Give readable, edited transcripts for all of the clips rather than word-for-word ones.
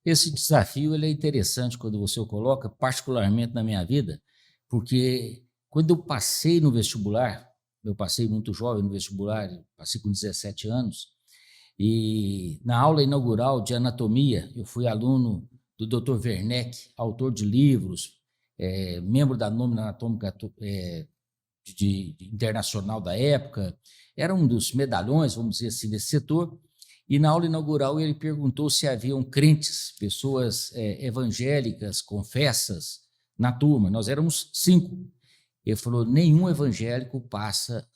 Esse desafio ele é interessante quando você o coloca, particularmente na minha vida, porque quando eu passei no vestibular, eu passei muito jovem no vestibular, passei com 17 anos, e na aula inaugural de anatomia, eu fui aluno do Dr. Werneck, autor de livros, membro da Nômina Anatômica internacional da época, era um dos medalhões, vamos dizer assim, desse setor. E na aula inaugural ele perguntou se haviam crentes, pessoas evangélicas, confessas, na turma. Nós éramos 5. Ele falou: nenhum evangélico passa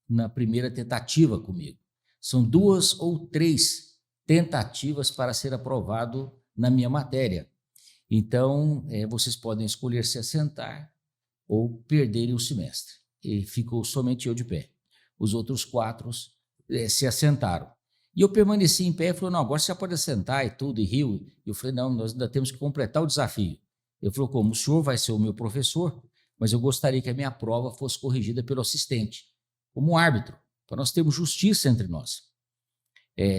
na primeira tentativa comigo. São 2 ou 3 tentativas para ser aprovado na minha matéria. Então, vocês podem escolher se assentar ou perderem o semestre. E ficou somente eu de pé. Os outros 4 se assentaram. E eu permaneci em pé e falou: não, agora você já pode assentar e tudo, e riu. E eu falei: não, nós ainda temos que completar o desafio. Ele falou: como? O senhor vai ser o meu professor, mas eu gostaria que a minha prova fosse corrigida pelo assistente, como árbitro, para nós termos justiça entre nós.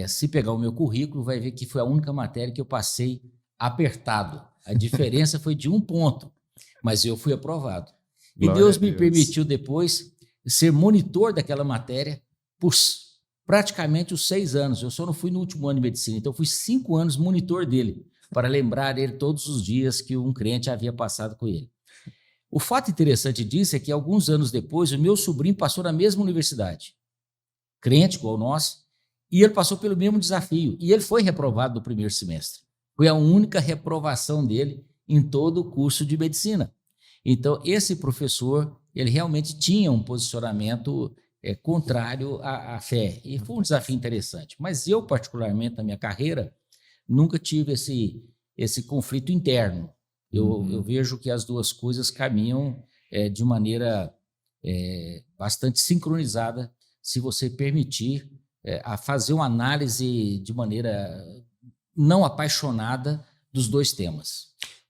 Se pegar o meu currículo, vai ver que foi a única matéria que eu passei apertado. A diferença foi de 1 ponto, mas eu fui aprovado. E Glória Deus a me Deus. permitiu depois ser monitor daquela matéria por praticamente os 6 anos. Eu só não fui no último ano de medicina, então eu fui 5 anos monitor dele, para lembrar ele todos os dias que um crente havia passado com ele. O fato interessante disso é que alguns anos depois, o meu sobrinho passou na mesma universidade, crente igual nós, e ele passou pelo mesmo desafio, e ele foi reprovado no primeiro semestre. Foi a única reprovação dele em todo o curso de medicina. Então, esse professor, ele realmente tinha um posicionamento contrário à fé, e foi um desafio interessante. Mas eu, particularmente, na minha carreira, nunca tive esse conflito interno. Eu vejo que as duas coisas caminham de maneira bastante sincronizada, se você permitir a fazer uma análise de maneira não apaixonada dos 2 temas.